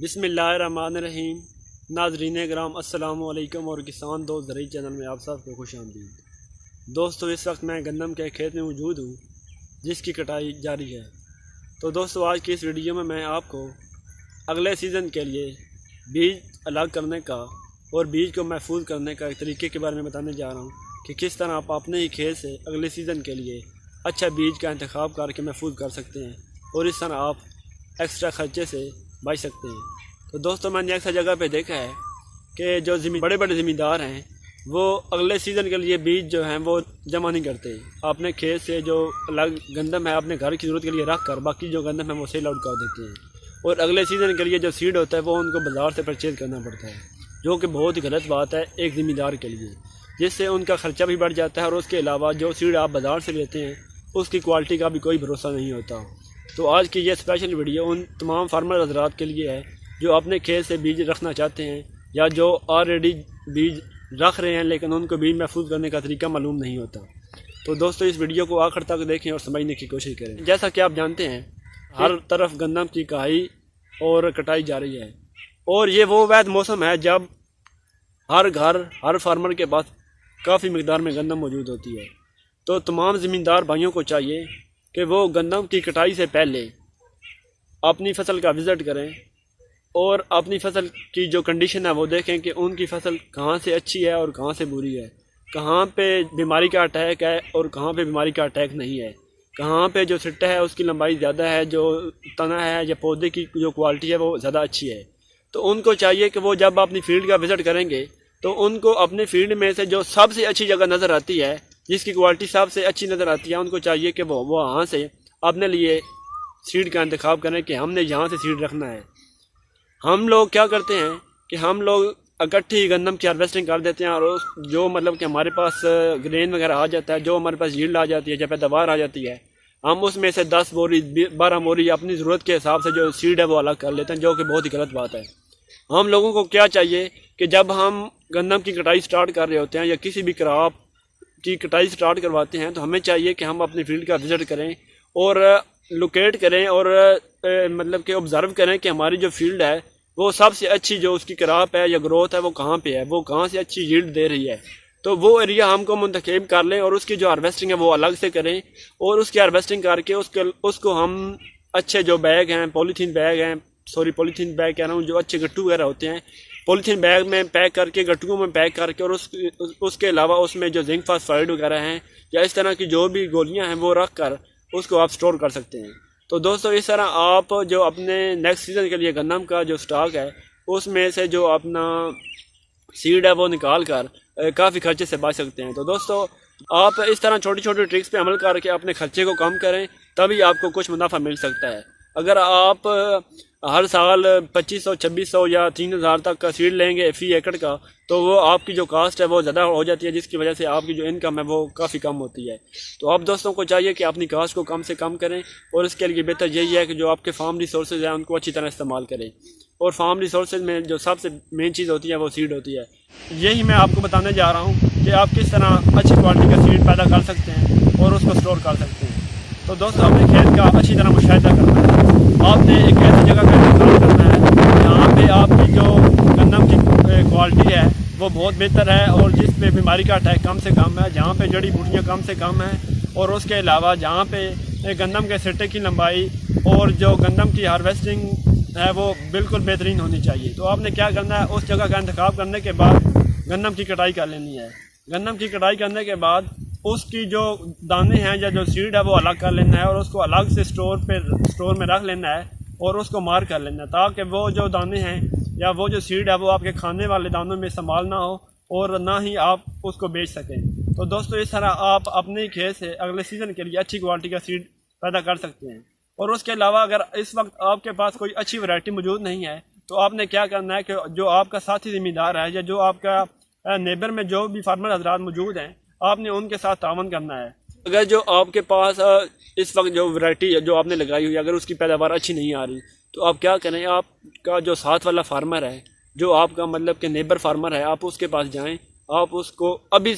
बिस्मिल्लाहिर्रहमानिर्रहीम। नाज़रीन ग्राम अस्सलामु अलैकुम और किसान दोस्त ज़रूरी चैनल में आप सबको खुश आमदीद। दोस्तों, इस वक्त मैं गंदम के खेत में मौजूद हूँ जिसकी कटाई जारी है। तो दोस्तों, आज की इस वीडियो में मैं आपको अगले सीज़न के लिए बीज अलग करने का और बीज को महफूज करने का एक तरीके के बारे में बताने जा रहा हूँ कि किस तरह आप अपने ही खेत से अगले सीज़न के लिए अच्छा बीज का इंतखाब करके महफूज कर सकते हैं और इस तरह आप एक्स्ट्रा खर्चे से बच सकते हैं। तो दोस्तों, मैंने अक्सर जगह पे देखा है कि जो बड़े बड़े ज़मींदार हैं वो अगले सीज़न के लिए बीज जो हैं वो जमा नहीं करते। अपने खेत से जो अलग गंदम है अपने घर की ज़रूरत के लिए रख कर बाकी जो गंदम है वो सेल आउट कर देते हैं और अगले सीज़न के लिए जो सीड होता है वो उनको बाज़ार से परचेज़ करना पड़ता है, जो कि बहुत ही गलत बात है एक ज़मींदार के लिए, जिससे उनका ख़र्चा भी बढ़ जाता है और उसके अलावा जो सीड आप बाज़ार से लेते हैं उसकी क्वालिटी का भी कोई भरोसा नहीं होता। तो आज की ये स्पेशल वीडियो उन तमाम फार्मर हज़रात के लिए है जो अपने खेत से बीज रखना चाहते हैं या जो ऑलरेडी बीज रख रहे हैं लेकिन उनको बीज महफूज करने का तरीका मालूम नहीं होता। तो दोस्तों, इस वीडियो को आखिर तक देखें और समझने की कोशिश करें। जैसा कि आप जानते हैं, हर तरफ गंदम की कहाई और कटाई जा रही है और ये वो वैध मौसम है जब हर घर हर फार्मर के पास काफ़ी मकदार में गंदम मौजूद होती है। तो तमाम ज़मींदार भाइयों को चाहिए कि वो गंदम की कटाई से पहले अपनी फसल का विज़िट करें और अपनी फसल की जो कंडीशन है वो देखें कि उनकी फसल कहाँ से अच्छी है और कहाँ से बुरी है, कहाँ पे बीमारी का अटैक है और कहाँ पे बीमारी का अटैक नहीं है, कहाँ पे जो सिट्टा है उसकी लंबाई ज़्यादा है, जो तना है या पौधे की जो क्वालिटी है वो ज़्यादा अच्छी है। तो उनको चाहिए कि वो जब अपनी फील्ड का विज़िट करेंगे तो उनको अपने फील्ड में से जो सबसे अच्छी जगह नज़र आती है, जिसकी क्वालिटी सबसे अच्छी नज़र आती है, उनको चाहिए कि वो वहाँ से अपने लिए सीड का इंतखाब करें कि हमने यहाँ से सीड रखना है। हम लोग क्या करते हैं कि हम लोग इकट्ठी गंदम की हार्वेस्टिंग कर देते हैं और जो मतलब कि हमारे पास ग्रेन वगैरह आ जाता है, जो हमारे पास यील्ड आ जाती है, जब पैदावार आ जाती है, हम उसमें से 10 बोरी 12 बोरी अपनी ज़रूरत के हिसाब से जो सीड है वो अलग कर लेते हैं, जो कि बहुत ही गलत बात है। हम लोगों को क्या चाहिए कि जब हम गंदम की कटाई स्टार्ट कर रहे होते हैं या किसी भी क्रॉप की कटाई स्टार्ट करवाते हैं तो हमें चाहिए कि हम अपनी फील्ड का विज़िट करें और लोकेट करें और मतलब कि ऑब्ज़र्व करें कि हमारी जो फील्ड है वो सबसे अच्छी जो उसकी क्रॉप है या ग्रोथ है वो कहाँ पे है, वो कहाँ से अच्छी यील्ड दे रही है। तो वो एरिया हमको मुंतखब कर लें और उसकी जो हार्वेस्टिंग है वो अलग से करें और उसकी हार्वेस्टिंग करके उसको हम अच्छे जो बैग हैं, पॉलीथीन बैग कह रहा हूँ, जो अच्छे गट्टू वगैरह होते हैं, पॉलीथीन बैग में पैक करके, गट्टुओं में पैक करके और उसके अलावा उसमें जो जिंक फास्फाइड वगैरह हैं या इस तरह की जो भी गोलियां हैं वो रख कर उसको आप स्टोर कर सकते हैं। तो दोस्तों, इस तरह आप जो अपने नेक्स्ट सीज़न के लिए गंदम का जो स्टॉक है उसमें से जो अपना सीड है वो निकाल कर काफ़ी खर्चे से बच सकते हैं। तो दोस्तों, आप इस तरह छोटी छोटी ट्रिक्स पे अमल करके अपने खर्चे को कम करें, तभी आपको कुछ मुनाफा मिल सकता है। अगर आप हर साल 2500, 2600 या 3000 तक का सीड लेंगे फी एकड़ का, तो वो आपकी जो कास्ट है वो ज़्यादा हो जाती है, जिसकी वजह से आपकी जो इनकम है वो काफ़ी कम होती है। तो आप दोस्तों को चाहिए कि अपनी कास्ट को कम से कम करें और इसके लिए बेहतर यही है कि जो आपके फार्म रिसोर्सेज हैं उनको अच्छी तरह इस्तेमाल करें और फार्म रिसोर्सेज में जो सबसे मेन चीज़ होती है वो सीड होती है। यही मैं आपको बताने जा रहा हूँ कि आप किस तरह अच्छी क्वालिटी का सीड पैदा कर सकते हैं और उसको स्टोर कर सकते हैं। तो दोस्तों, अपने खेत का अच्छी तरह मुशाहिदा करना है। आपने एक ऐसी जगह का इंतज़ाम करना है जहाँ पे आपकी जो गंदम की क्वालिटी है वो बहुत बेहतर है और जिस पे बीमारी का अटैक कम से कम है, जहाँ पे जड़ी बूटियाँ कम से कम हैं और उसके अलावा जहाँ पे गंदम के सिट्टे की लंबाई और जो गंदम की हार्वेस्टिंग है वो बिल्कुल बेहतरीन होनी चाहिए। तो आपने क्या करना है, उस जगह का इंतखाब करने के बाद गंदम की कटाई कर लेनी है। गंदम की कटाई करने के बाद उसकी जो दाने हैं या जो सीड है वो अलग कर लेना है और उसको अलग से स्टोर में रख लेना है और उसको मार कर लेना है, ताकि वो जो दाने हैं या वो जो सीड है वो आपके खाने वाले दानों में इस्तेमाल ना हो और ना ही आप उसको बेच सकें। तो दोस्तों, इस तरह आप अपने खेत से अगले सीज़न के लिए अच्छी क्वालिटी का सीड पैदा कर सकते हैं। और उसके अलावा अगर इस वक्त आपके पास कोई अच्छी वैरायटी मौजूद नहीं है तो आपने क्या करना है कि जो आपका साथी ज़मींदार है या जो आपका नेबर में जो भी फार्मर हज़रात मौजूद हैं, आपने उनके साथ तावन करना है। अगर जो आपके पास इस वक्त जो वैरायटी जो आपने लगाई हुई अगर उसकी पैदावार अच्छी नहीं आ रही तो आप क्या करें, आपका जो साथ वाला फार्मर है, जो आपका मतलब कि नेबर फार्मर है, आप उसके पास जाएं, आप उसको अभी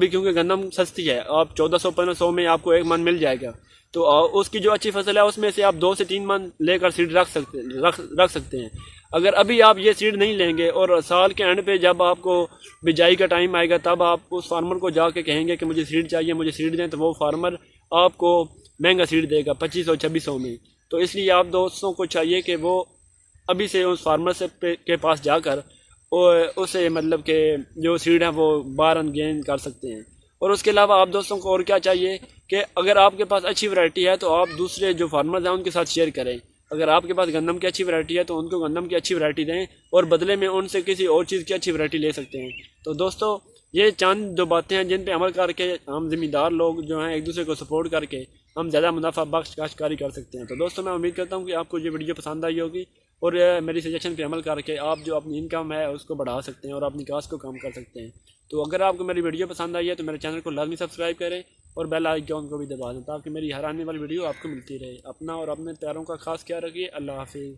क्योंकि गंदम सस्ती है, आप 1400-1500 में आपको 1 मन मिल जाएगा। तो उसकी जो अच्छी फसल है उसमें से आप 2 से 3 मन लेकर सीड रख सकते हैं। अगर अभी आप ये सीड नहीं लेंगे और साल के एंड पे जब आपको बिजाई का टाइम आएगा तब आप उस फार्मर को जाके कहेंगे कि मुझे सीड चाहिए, मुझे सीड दें, तो वो फार्मर आपको महंगा सीड देगा 2500-2600 में। तो इसलिए आप दोस्तों को चाहिए कि वो अभी से उस फार्मर से के पास जाकर उसे मतलब कि जो सीड है वो बारन गेन कर सकते हैं। और उसके अलावा आप दोस्तों को और क्या चाहिए कि अगर आपके पास अच्छी वैरायटी है तो आप दूसरे जो फार्मर्स हैं उनके साथ शेयर करें। अगर आपके पास गंदम की अच्छी वैरायटी है तो उनको गंदम की अच्छी वैरायटी दें और बदले में उनसे किसी और चीज़ की अच्छी वैरायटी ले सकते हैं। तो दोस्तों ये चंद जो बातें हैं जिन पे अमल करके हम ज़मींदार लोग जो हैं एक दूसरे को सपोर्ट करके हम ज़्यादा मुनाफा बख्श काश्तकारी कर सकते हैं। तो दोस्तों मैं उम्मीद करता हूँ कि आपको ये वीडियो पसंद आई होगी और मेरी सजेशन पे अमल करके आप जो अपनी इनकम है उसको बढ़ा सकते हैं और अपनी कास्ट को कम कर सकते हैं। तो अगर आपको मेरी वीडियो पसंद आई है तो मेरे चैनल को लाजमी सब्सक्राइब करें और बेल आइकन को भी दबा दें ताकि मेरी हर आने वाली वीडियो आपको मिलती रहे। अपना और अपने प्यारों का खास ख्याल रखिए। अल्लाह हाफिज़।